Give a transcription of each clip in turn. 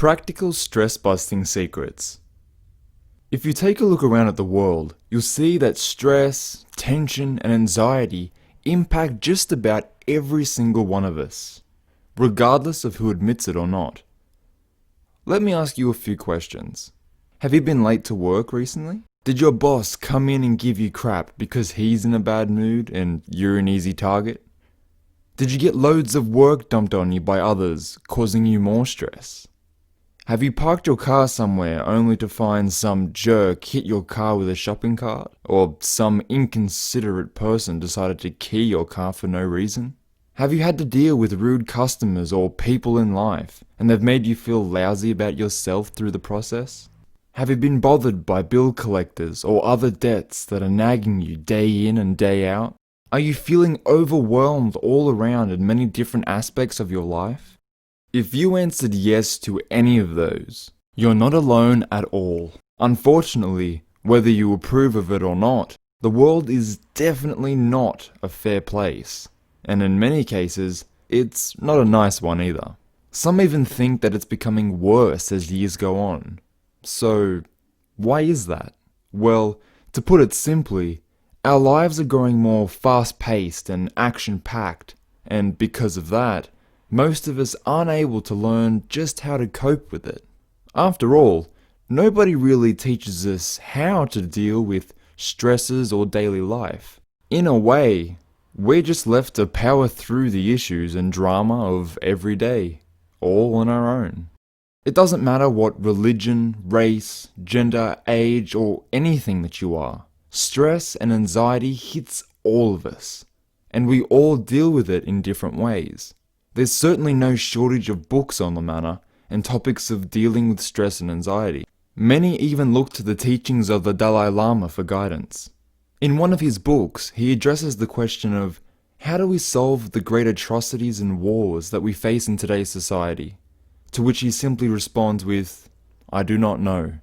Practical stress-busting secrets. If you take a look around at the world, you'll see that stress, tension, and anxiety impact just about every single one of us, regardless of who admits it or not. Let me ask you a few questions. Have you been late to work recently? Did your boss come in and give you crap because he's in a bad mood and you're an easy target? Did you get loads of work dumped on you by others, causing you more stress? Have you parked your car somewhere only to find some jerk hit your car with a shopping cart? Or some inconsiderate person decided to key your car for no reason? Have you had to deal with rude customers or people in life, and they've made you feel lousy about yourself through the process? Have you been bothered by bill collectors or other debts that are nagging you day in and day out? Are you feeling overwhelmed all around in many different aspects of your life? If you answered yes to any of those, you're not alone at all. Unfortunately, whether you approve of it or not, the world is definitely not a fair place. And in many cases, it's not a nice one either. Some even think that it's becoming worse as years go on. So, why is that? Well, to put it simply, our lives are growing more fast-paced and action-packed, and because of that, most of us aren't able to learn just how to cope with it. After all, nobody really teaches us how to deal with stresses or daily life. In a way, we're just left to power through the issues and drama of every day, all on our own. It doesn't matter what religion, race, gender, age, or anything that you are. Stress and anxiety hits all of us, and we all deal with it in different ways. There's certainly no shortage of books on the matter and topics of dealing with stress and anxiety. Many even look to the teachings of the Dalai Lama for guidance. In one of his books, he addresses the question of how do we solve the great atrocities and wars that we face in today's society? To which he simply responds with, "I do not know,"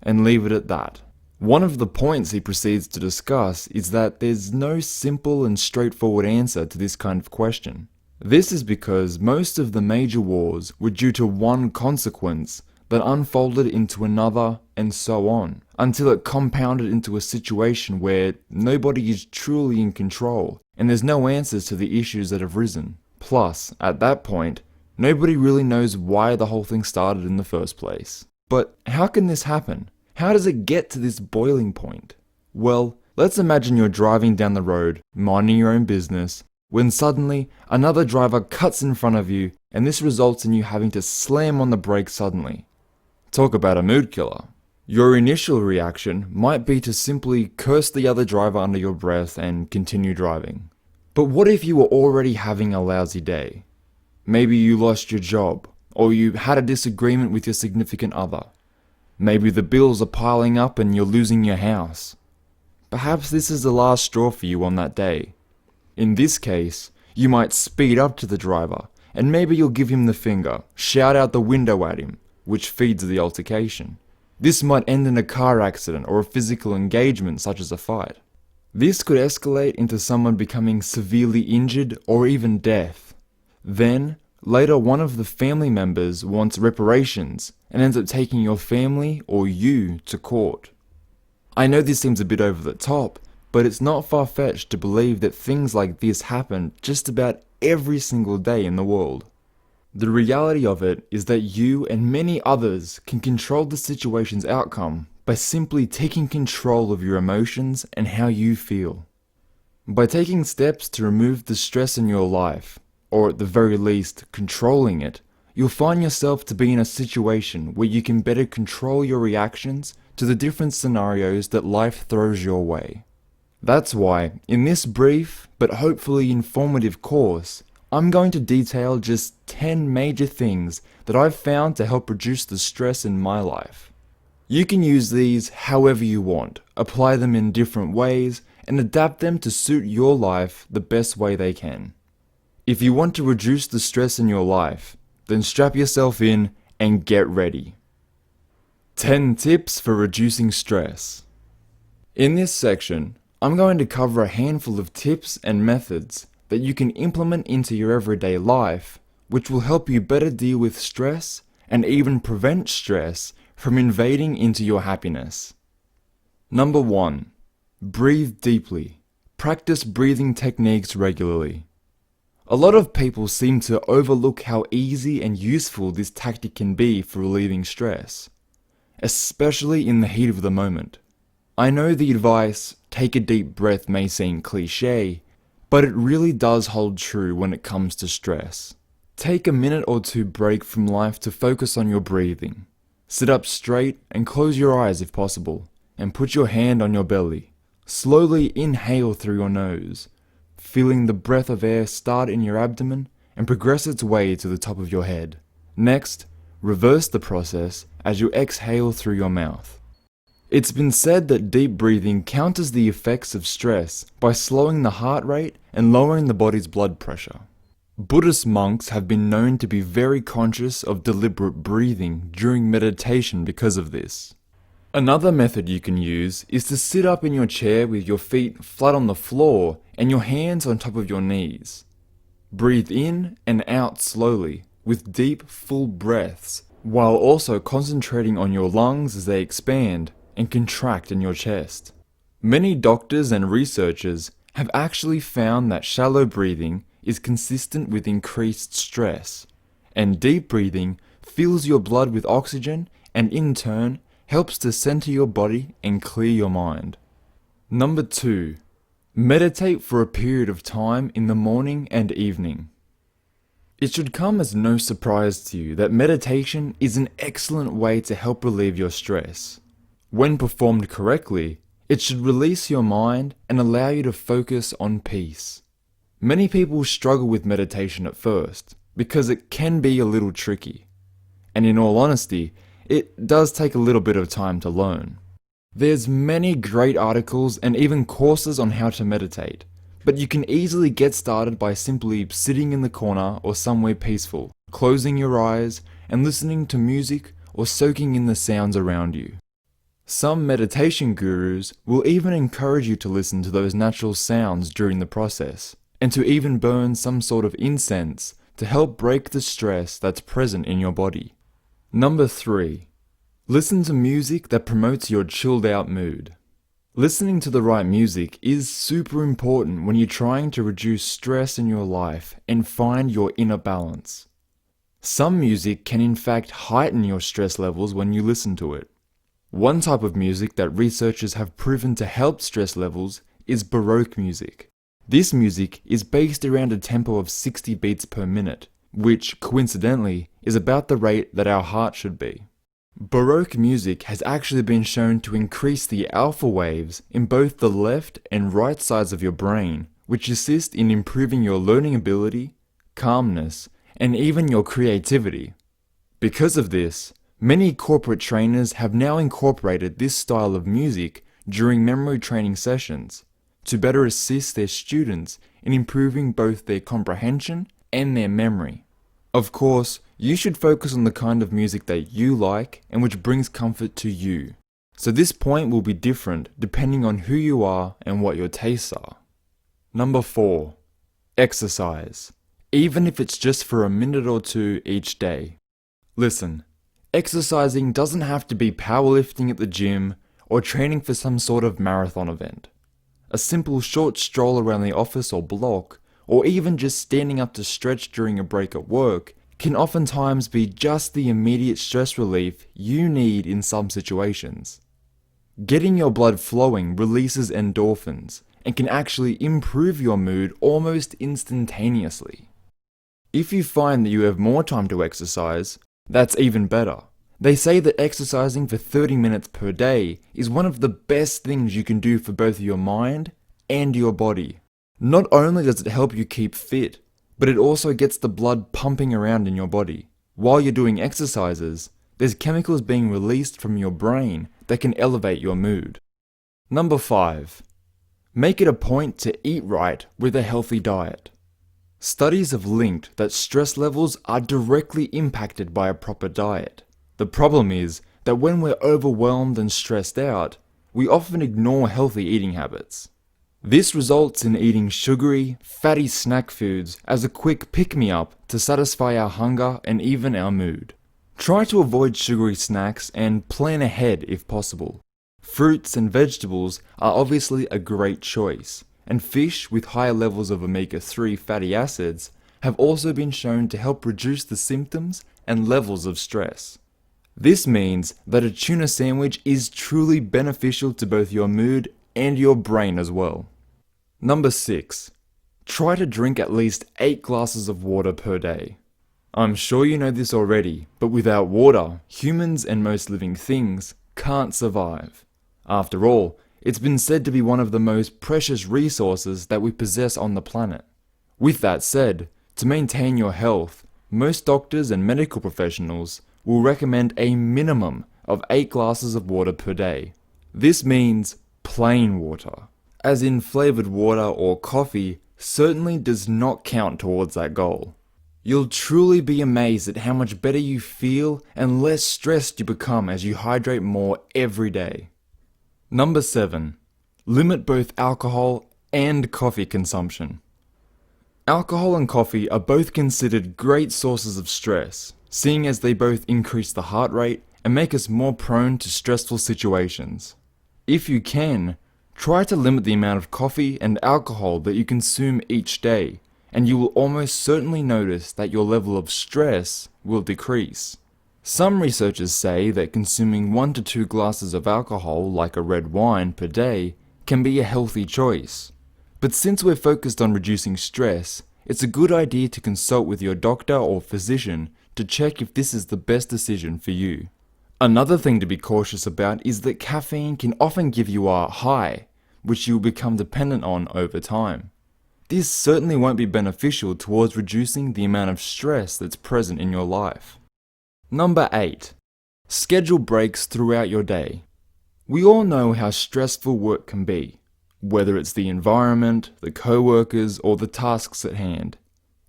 and leave it at that. One of the points he proceeds to discuss is that there's no simple and straightforward answer to this kind of question. This is because most of the major wars were due to one consequence that unfolded into another and so on, until it compounded into a situation where nobody is truly in control and there's no answers to the issues that have risen. Plus, at that point, nobody really knows why the whole thing started in the first place. But how can this happen? How does it get to this boiling point? Well, let's imagine you're driving down the road, minding your own business, when suddenly another driver cuts in front of you, and this results in you having to slam on the brakes suddenly. Talk about a mood killer. Your initial reaction might be to simply curse the other driver under your breath and continue driving. But what if you were already having a lousy day? Maybe you lost your job, or you had a disagreement with your significant other. Maybe the bills are piling up and you're losing your house. Perhaps this is the last straw for you on that day. In this case, you might speed up to the driver, and maybe you'll give him the finger, shout out the window at him, which feeds the altercation. This might end in a car accident or a physical engagement such as a fight. This could escalate into someone becoming severely injured or even death. Then, later one of the family members wants reparations and ends up taking your family or you to court. I know this seems a bit over the top, but it's not far-fetched to believe that things like this happen just about every single day in the world. The reality of it is that you and many others can control the situation's outcome by simply taking control of your emotions and how you feel. By taking steps to remove the stress in your life, or at the very least controlling it, you'll find yourself to be in a situation where you can better control your reactions to the different scenarios that life throws your way. That's why, in this brief, but hopefully informative course, I'm going to detail just 10 major things that I've found to help reduce the stress in my life. You can use these however you want, apply them in different ways, and adapt them to suit your life the best way they can. If you want to reduce the stress in your life, then strap yourself in and get ready. 10 tips for reducing stress. In this section, I'm going to cover a handful of tips and methods that you can implement into your everyday life, which will help you better deal with stress and even prevent stress from invading into your happiness. Number 1. Breathe deeply. Practice breathing techniques regularly. A lot of people seem to overlook how easy and useful this tactic can be for relieving stress, especially in the heat of the moment. I know the advice, take a deep breath, may seem cliche, but it really does hold true when it comes to stress. Take a minute or two break from life to focus on your breathing. Sit up straight and close your eyes if possible, and put your hand on your belly. Slowly inhale through your nose, feeling the breath of air start in your abdomen and progress its way to the top of your head. Next, reverse the process as you exhale through your mouth. It's been said that deep breathing counters the effects of stress by slowing the heart rate and lowering the body's blood pressure. Buddhist monks have been known to be very conscious of deliberate breathing during meditation because of this. Another method you can use is to sit up in your chair with your feet flat on the floor and your hands on top of your knees. Breathe in and out slowly with deep, full breaths, while also concentrating on your lungs as they expand and contract in your chest. Many doctors and researchers have actually found that shallow breathing is consistent with increased stress, and deep breathing fills your blood with oxygen and in turn helps to center your body and clear your mind. Number 2. Meditate for a period of time in the morning and evening. It should come as no surprise to you that meditation is an excellent way to help relieve your stress. When performed correctly, it should release your mind and allow you to focus on peace. Many people struggle with meditation at first because it can be a little tricky. And in all honesty, it does take a little bit of time to learn. There's many great articles and even courses on how to meditate, but you can easily get started by simply sitting in the corner or somewhere peaceful, closing your eyes and listening to music or soaking in the sounds around you. Some meditation gurus will even encourage you to listen to those natural sounds during the process, and to even burn some sort of incense to help break the stress that's present in your body. Number 3. Listen to music that promotes your chilled out mood. Listening to the right music is super important when you're trying to reduce stress in your life and find your inner balance. Some music can in fact heighten your stress levels when you listen to it. One type of music that researchers have proven to help stress levels is Baroque music. This music is based around a tempo of 60 beats per minute, which, coincidentally, is about the rate that our heart should be. Baroque music has actually been shown to increase the alpha waves in both the left and right sides of your brain, which assist in improving your learning ability, calmness, and even your creativity. Because of this, many corporate trainers have now incorporated this style of music during memory training sessions to better assist their students in improving both their comprehension and their memory. Of course, you should focus on the kind of music that you like and which brings comfort to you. So this point will be different depending on who you are and what your tastes are. Number 4. Exercise, even if it's just for a minute or two each day. Listen, exercising doesn't have to be powerlifting at the gym or training for some sort of marathon event. A simple short stroll around the office or block, or even just standing up to stretch during a break at work, can oftentimes be just the immediate stress relief you need in some situations. Getting your blood flowing releases endorphins and can actually improve your mood almost instantaneously. If you find that you have more time to exercise, that's even better. They say that exercising for 30 minutes per day is one of the best things you can do for both your mind and your body. Not only does it help you keep fit, but it also gets the blood pumping around in your body. While you're doing exercises, there's chemicals being released from your brain that can elevate your mood. Number 5. Make it a point to eat right with a healthy diet. Studies have linked that stress levels are directly impacted by a proper diet. The problem is that when we're overwhelmed and stressed out, we often ignore healthy eating habits. This results in eating sugary, fatty snack foods as a quick pick-me-up to satisfy our hunger and even our mood. Try to avoid sugary snacks and plan ahead if possible. Fruits and vegetables are obviously a great choice, and fish with higher levels of omega-3 fatty acids have also been shown to help reduce the symptoms and levels of stress. This means that a tuna sandwich is truly beneficial to both your mood and your brain as well. Number 6. Try to drink at least 8 glasses of water per day. I'm sure you know this already, but without water, humans and most living things can't survive. After all, it's been said to be one of the most precious resources that we possess on the planet. With that said, to maintain your health, most doctors and medical professionals will recommend a minimum of 8 glasses of water per day. This means plain water, as in flavored water or coffee certainly does not count towards that goal. You'll truly be amazed at how much better you feel and less stressed you become as you hydrate more every day. Number 7. Limit both alcohol and coffee consumption. Alcohol and coffee are both considered great sources of stress, seeing as they both increase the heart rate and make us more prone to stressful situations. If you can, try to limit the amount of coffee and alcohol that you consume each day, and you will almost certainly notice that your level of stress will decrease. Some researchers say that consuming 1 to 2 glasses of alcohol, like a red wine, per day can be a healthy choice. But since we're focused on reducing stress, it's a good idea to consult with your doctor or physician to check if this is the best decision for you. Another thing to be cautious about is that caffeine can often give you a high, which you'll become dependent on over time. This certainly won't be beneficial towards reducing the amount of stress that's present in your life. Number 8. Schedule breaks throughout your day. We all know how stressful work can be, whether it's the environment, the co-workers, or the tasks at hand.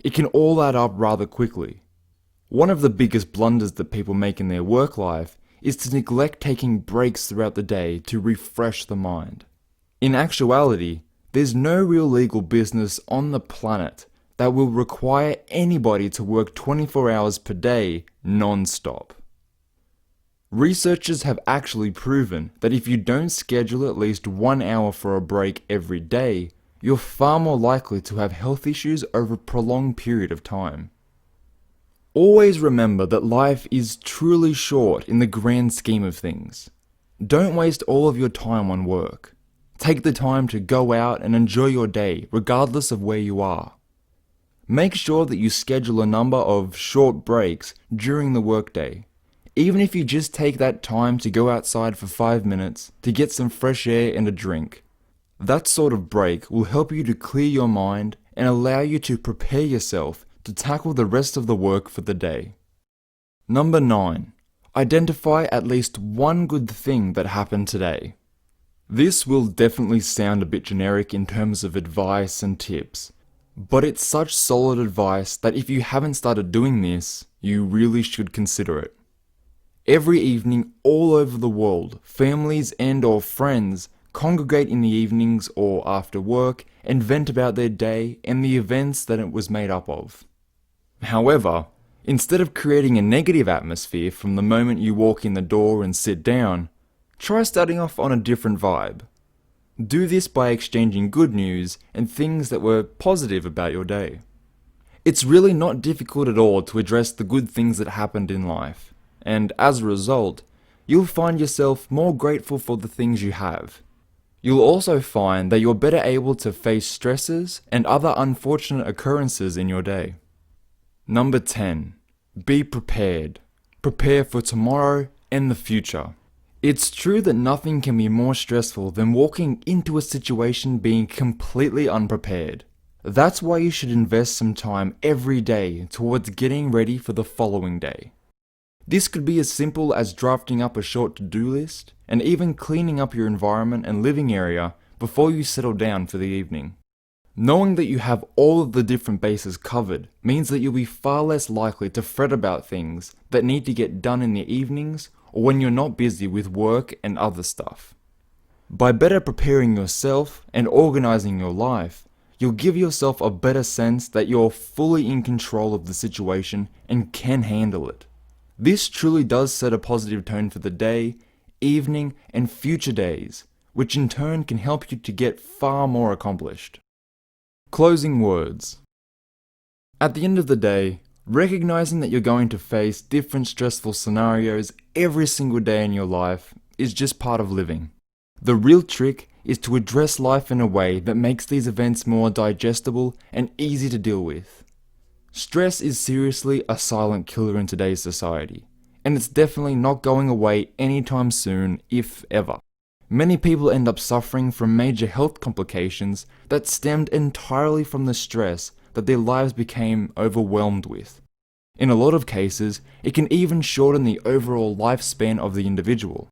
It can all add up rather quickly. One of the biggest blunders that people make in their work life is to neglect taking breaks throughout the day to refresh the mind. In actuality, there's no real legal business on the planet that will require anybody to work 24 hours per day non-stop. Researchers have actually proven that if you don't schedule at least 1 hour for a break every day, you're far more likely to have health issues over a prolonged period of time. Always remember that life is truly short in the grand scheme of things. Don't waste all of your time on work. Take the time to go out and enjoy your day, regardless of where you are. Make sure that you schedule a number of short breaks during the workday. Even if you just take that time to go outside for 5 minutes to get some fresh air and a drink. That sort of break will help you to clear your mind and allow you to prepare yourself to tackle the rest of the work for the day. Number 9. Identify at least one good thing that happened today. This will definitely sound a bit generic in terms of advice and tips, but it's such solid advice that if you haven't started doing this, you really should consider it. Every evening all over the world, families and or friends congregate in the evenings or after work and vent about their day and the events that it was made up of. However, instead of creating a negative atmosphere from the moment you walk in the door and sit down, try starting off on a different vibe. Do this by exchanging good news and things that were positive about your day. It's really not difficult at all to address the good things that happened in life, and as a result, you'll find yourself more grateful for the things you have. You'll also find that you're better able to face stresses and other unfortunate occurrences in your day. Number 10. Be prepared. Prepare for tomorrow and the future. It's true that nothing can be more stressful than walking into a situation being completely unprepared. That's why you should invest some time every day towards getting ready for the following day. This could be as simple as drafting up a short to-do list and even cleaning up your environment and living area before you settle down for the evening. Knowing that you have all of the different bases covered means that you'll be far less likely to fret about things that need to get done in the evenings or when you're not busy with work and other stuff. By better preparing yourself and organizing your life, you'll give yourself a better sense that you're fully in control of the situation and can handle it. This truly does set a positive tone for the day, evening, and future days, which in turn can help you to get far more accomplished. Closing words. At the end of the day, recognizing that you're going to face different stressful scenarios every single day in your life is just part of living. The real trick is to address life in a way that makes these events more digestible and easy to deal with. Stress is seriously a silent killer in today's society, and it's definitely not going away anytime soon, if ever. Many people end up suffering from major health complications that stemmed entirely from the stress that their lives became overwhelmed with. In a lot of cases, it can even shorten the overall lifespan of the individual.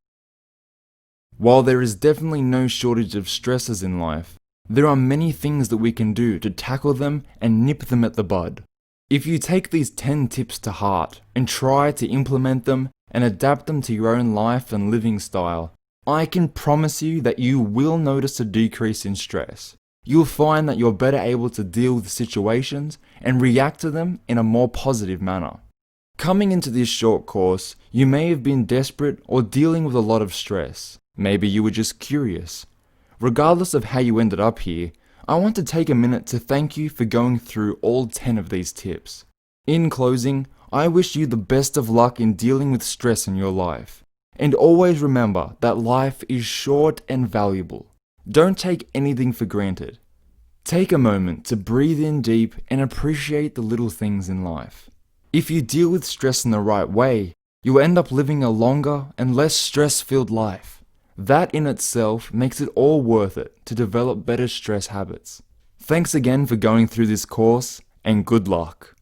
While there is definitely no shortage of stresses in life, there are many things that we can do to tackle them and nip them at the bud. If you take these 10 tips to heart and try to implement them and adapt them to your own life and living style, I can promise you that you will notice a decrease in stress. You'll find that you're better able to deal with situations and react to them in a more positive manner. Coming into this short course, you may have been desperate or dealing with a lot of stress. Maybe you were just curious. Regardless of how you ended up here, I want to take a minute to thank you for going through all 10 of these tips. In closing, I wish you the best of luck in dealing with stress in your life. And always remember that life is short and valuable. Don't take anything for granted. Take a moment to breathe in deep and appreciate the little things in life. If you deal with stress in the right way, you'll end up living a longer and less stress-filled life. That in itself makes it all worth it to develop better stress habits. Thanks again for going through this course, and good luck.